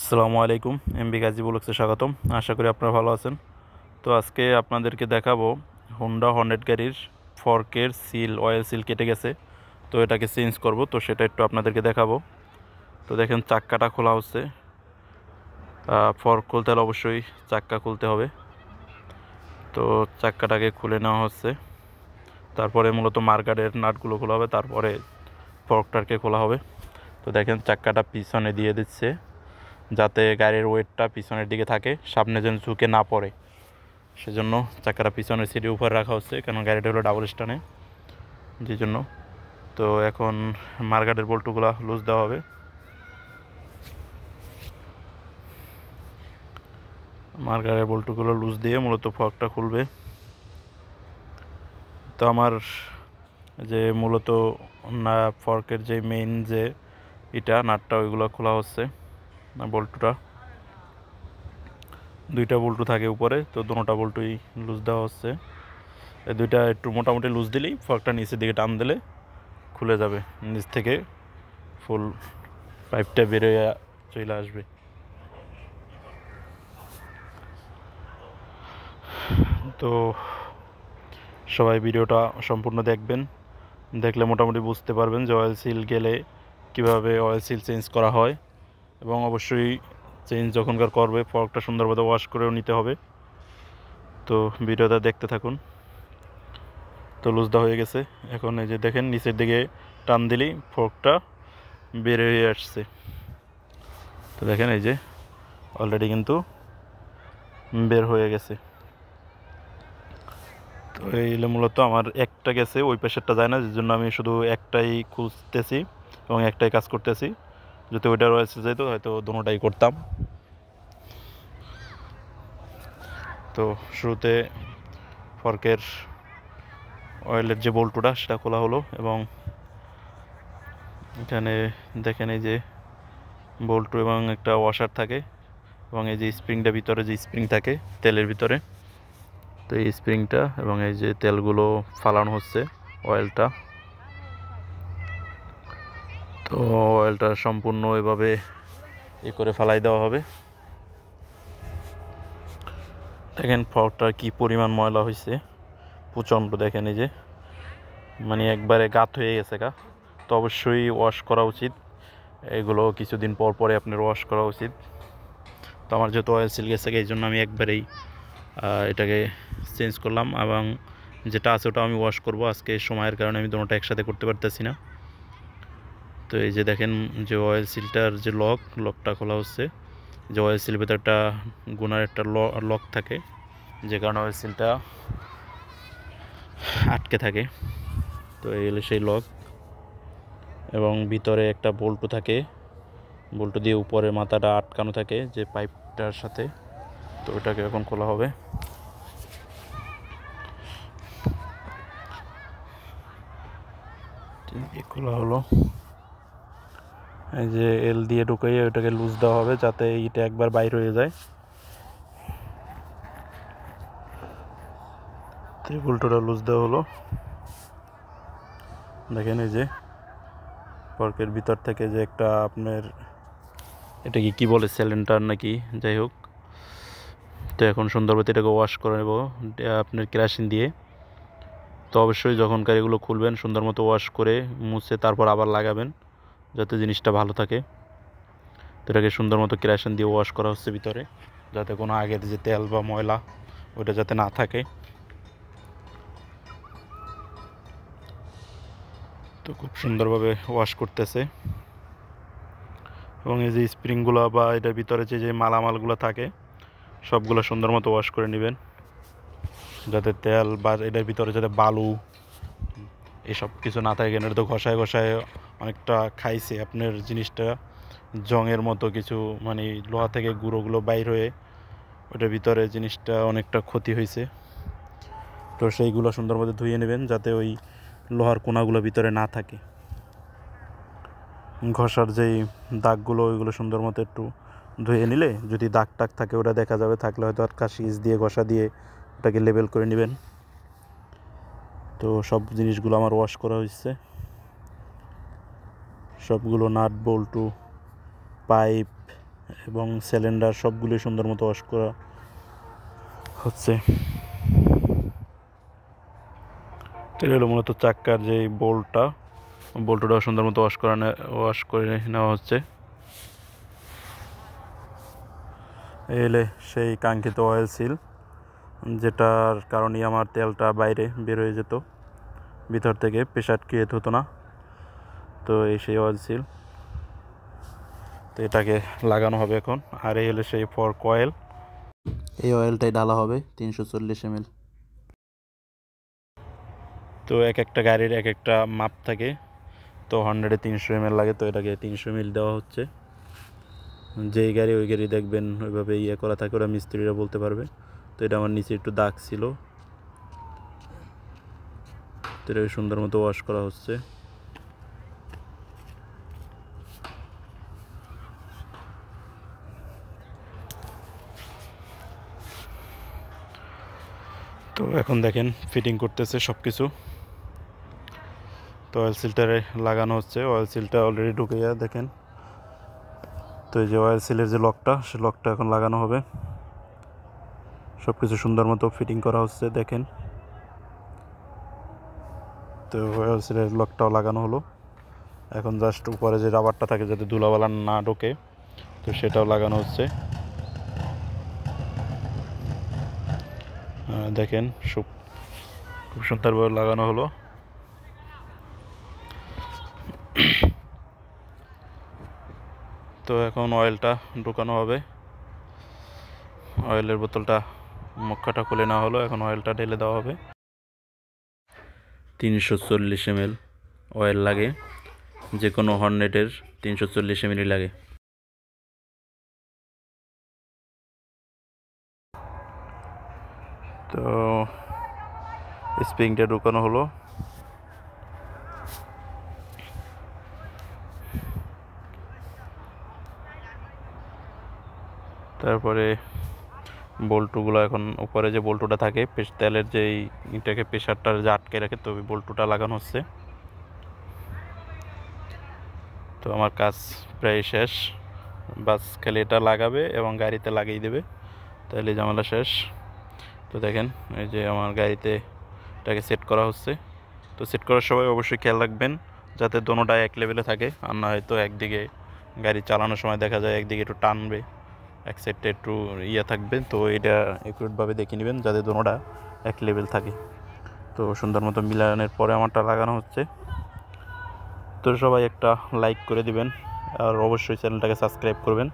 আসসালামু আলাইকুম। এমবি গাজী ব্লগসে স্বাগতম। আশা করি আপনারা ভালো আছেন। তো আজকে আপনাদেরকে দেখাবো হোন্ডা হর্নেট গাড়ির ফর্কের সিল, অয়েল সিল কেটে গেছে। তো এটাকে চেঞ্জ করব, তো সেটা একটু আপনাদেরকে দেখাবো। তো দেখেন চাক্কাটা খোলা হচ্ছে। ফর্ক খুলতে হলে অবশ্যই চাক্কা খুলতে হবে। তো চাক্কাটাকে খুলে নেওয়া হচ্ছে। তারপরে মূলত মার্কারের নাটগুলো খোলা হবে, তারপরে ফর্কটাকে খোলা হবে। তো দেখেন চাক্কাটা পিছনে দিয়ে দিচ্ছে, যাতে গাড়ির ওয়েটটা পিছনের দিকে থাকে, সামনে যেন ঝুঁকে না পড়ে। সেজন্য চাকাটা পিছনের সিটের উপর রাখা হচ্ছে, কারণ গাড়িটা হলো ডাবল স্ট্যান্ডে, যে জন্য। তো এখন মার্কারের বল্টুগুলো লুজ দেওয়া হবে। মার্কারের বল্টুগুলো লুজ দিয়ে মূলত ফর্কটা খুলবে। তো আমার যে মূলত না ফর্কের যে মেইন যে এটা নাটটা, ওইগুলো খোলা হচ্ছে। না, বল্টুটা দুইটা বল্টু থাকে উপরে, তো দুটোটা বল্টুই লুজ দেওয়া হচ্ছে। এই দুইটা একটু মোটামুটি লুজ দিলেই ফর্কটা নিচের দিকে টান দিলে খুলে যাবে, নিচ থেকে ফুল পাইপটা বেরোয় চলে আসবে। তো সবাই ভিডিওটা সম্পূর্ণ দেখবেন, দেখলে মোটামুটি বুঝতে পারবেন যে অয়েল সিল গেলে কীভাবে অয়েল সিল চেঞ্জ করা হয়। এবং অবশ্যই চেঞ্জ যখনকার করবে ফর্কটা সুন্দরভাবে ওয়াশ করেও নিতে হবে। তো ভিডিওটা দেখতে থাকুন। তো লুজদা হয়ে গেছে। এখন এই যে দেখেন নিচের দিকে টান দিলেই ফর্কটা বের হয়ে আসছে। তো দেখেন এই যে অলরেডি কিন্তু বের হয়ে গেছে। তো এইগুলো মূলত আমার একটা গেছে, ওই পাশেরটা যায় না, যে জন্য আমি শুধু একটাই খুঁজতেছি এবং একটাই কাজ করতেছি। যদি ওইটা রয়েছে যেত হয়তো দুটোটাই করতাম। তো শুরুতে ফর্কের অয়েলের যে বল্টুটা সেটা খোলা হলো, এবং এখানে দেখেন এই যে বল্টু এবং একটা ওয়াশার থাকে, এবং এই যে স্প্রিংটা ভিতরে যে স্প্রিং থাকে তেলের ভিতরে, তো এই স্প্রিংটা এবং এই যে তেলগুলো ফালানো হচ্ছে অয়েলটা। তো অয়েলটা সম্পূর্ণ এভাবে করে ফালাই দেওয়া হবে। দেখেন ফর্কটা কি পরিমাণ ময়লা হয়েছে, প্রচণ্ড। দেখেন এই যে মানে একবারে গাত হয়ে গেছে গা। তো অবশ্যই ওয়াশ করা উচিত, এগুলো কিছুদিন পর পরে আপনার ওয়াশ করা উচিত। তো আমার যেহেতু অয়েল সিল গেছে, এই জন্য আমি একবারেই এটাকে চেঞ্জ করলাম, এবং যেটা আছে ওটা আমি ওয়াশ করব। আজকে সময়ের কারণে আমি দুটোটা একসাথে করতে পারতেছি না। তো এই যে দেখেন যে অয়েল সিলটার যে লকটা খোলা হচ্ছে। যে অয়েল সিল ভেতরে একটা গুনার একটা লক থাকে, যে কারণে অয়েল সিলটা আটকে থাকে। তো এই হলো সেই লক, এবং ভিতরে একটা বল্টু থাকে, বল্টু দিয়ে উপরে মাথাটা আটকানো থাকে যে পাইপটার সাথে। তো ওটাকে এখন খোলা হবে। খোলা হলো। এই যে এল দিয়ে ঢুকাইয়ে ওটাকে লুজ দেওয়া হবে, যাতে এটা একবার বাইর হয়ে যায়। তো বল্টুটা লুজ দেওয়া হলো। দেখেন এই যে ফর্কের ভিতর থেকে যে একটা আপনার এটাকে কি বলে, সিলিন্ডার নাকি, যাই হোক। তো এখন সুন্দরভাবে এটাকে ওয়াশ করে নেব আপনার কেরোসিন দিয়ে। তো অবশ্যই যখন গাড়িগুলো খুলবেন সুন্দর মতো ওয়াশ করে মুছে তারপর আবার লাগাবেন, যাতে জিনিসটা ভালো থাকে। তো এটাকে সুন্দর মতো কেরোসিন দিয়ে ওয়াশ করা হচ্ছে ভিতরে, যাতে কোনো আগের যে তেল বা ময়লা ওটা যাতে না থাকে। তো খুব সুন্দরভাবে ওয়াশ করতেছে, এবং এই যে স্প্রিংগুলো বা এটার ভিতরে যে যে মালামালগুলো থাকে সবগুলো সুন্দর মতো ওয়াশ করে নেবেন, যাতে তেল বা এটার ভিতরে যাতে বালু এসব কিছু না থাকে। এটা তো ঘষায় ঘষায় অনেকটা খাইছে আপনার জিনিসটা, জংয়ের মতো কিছু, মানে লোহা থেকে গুঁড়োগুলো বাইর হয়ে ওটার ভিতরে জিনিসটা অনেকটা ক্ষতি হয়েছে। তো সেইগুলো সুন্দর মতো ধুয়ে নেবেন, যাতে ওই লোহার কোনাগুলো ভিতরে না থাকে। ঘষার যেই দাগগুলো ওইগুলো সুন্দর মতো একটু ধুয়ে নিলে, যদি দাগ টাগ থাকে ওটা দেখা যাবে, থাকলে হয়তো আর কাশিজ দিয়ে ঘষা দিয়ে ওটাকে লেবেল করে নেবেন। তো সব জিনিসগুলো আমার ওয়াশ করা হয়েছে, সবগুলো নাট বল্টু পাইপ এবং সিলিন্ডার সবগুলি সুন্দর মতো ওয়াশ করা হচ্ছে। এটা হলো মূলত চাক্কার যে বোল্টটাও সুন্দর মতো ওয়াশ করে নেওয়া হচ্ছে। এই হলে সেই কাঙ্ক্ষিত অয়েল সিল, যেটার কারণে আমার তেলটা বাইরে বের হয়ে যেত, ভিতর থেকে প্রেসার ক্রিয়েট হতো না। তো এই সেই অয়েল সিল, তো এটাকে লাগানো হবে এখন। আর এই হলে সেই ফর্ক অয়েল, এই অয়েলটাই ডালা হবে 340 ml। তো এক একটা গাড়ির এক একটা মাপ থাকে, তো 100-এ 300 ml লাগে, তো এটাকে 300 ml দেওয়া হচ্ছে। যেই গাড়ি ওই গাড়ি দেখবেন ওইভাবে করা থাকে, ওরা মিস্ত্রিরা বলতে পারবে। তো এটা আমার নিচে একটু দাগ ছিল, তো এটা সুন্দর মতো ওয়াশ করা হচ্ছে। তো এখন দেখেন ফিটিং করতেছে সব কিছু। তো অয়েল সিলটারে লাগানো হচ্ছে, অয়েল সিলটা অলরেডি ঢুকে যায় দেখেন। তো এই যে অয়েল সিলের যে লকটা, সে লকটা এখন লাগানো হবে। সব কিছু সুন্দর মতো ফিটিং করা হচ্ছে দেখেন। তো অয়েল সিলের লকটাও লাগানো হলো। এখন জাস্ট উপরে যে রাবারটা থাকে যাতে ধুলাবালা না ঢোকে, তো সেটাও লাগানো হচ্ছে। দেখেন খুব সুন্দরভাবে লাগানো হলো। তো এখন অয়েলটা ঢোকানো হবে। অয়েলের বোতলটা মুখটা খুলে নেওয়া হলো, এখন অয়েলটা ঢেলে দেওয়া হবে। 340 ml অয়েল লাগে, যে কোনো হর্নেটের 340 ml লাগে। তো স্প্রিংটা ঢুকানো হলো। তারপরে বল্টুগুলো এখন উপরে যে বল্টুটা থাকে তেলের যেই এটাকে প্রেশারটা যে আটকে রাখে, তো ওই বল্টুটা লাগানো হচ্ছে। তো আমার কাজ প্রায় শেষ, বাস খালি এটা লাগাবে এবং গাড়িতে লাগিয়ে দেবে, তাহলে ঝামেলা শেষ। তো দেখেন এই যে আমার গাড়িতে এটাকে সেট করা হচ্ছে। তো সেট করার সময় অবশ্যই খেয়াল রাখবেন যাতে দোনোটা এক লেভেলে থাকে, আর না হয়তো একদিকে গাড়ি চালানোর সময় দেখা যায় একদিকে একটু টানবে, এক সাইডটা একটু থাকবে। তো এটা একুরেটভাবে দেখে নেবেন যাতে দোনোটা এক লেভেল থাকে। তো সুন্দর মতো মিলানোর পরে আমারটা লাগানো হচ্ছে। তো সবাই একটা লাইক করে দিবেন, আর অবশ্যই চ্যানেলটাকে সাবস্ক্রাইব করবেন।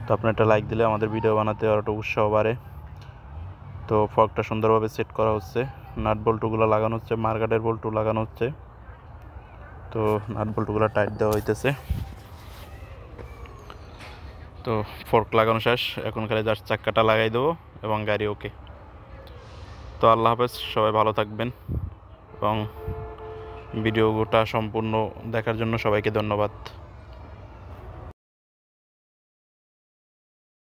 তো আপনার একটা লাইক দিলে আমাদের ভিডিও বানাতে আর একটা উৎসাহ বাড়ে। তো ফর্কটা সুন্দরভাবে সেট করা হচ্ছে, নাট বল্টুগুলো লাগানো হচ্ছে, মার্গারের বল্টু লাগানো হচ্ছে। তো নাট বল্টুগুলো টাইট দেওয়া হইতেছে। তো ফর্ক লাগানো শেষ, এখন খালি জাস্ট চাক্কাটা লাগাই দেবো এবং গাড়ি ওকে। তো আল্লাহ হাফেজ, সবাই ভালো থাকবেন এবং ভিডিওটা সম্পূর্ণ দেখার জন্য সবাইকে ধন্যবাদ।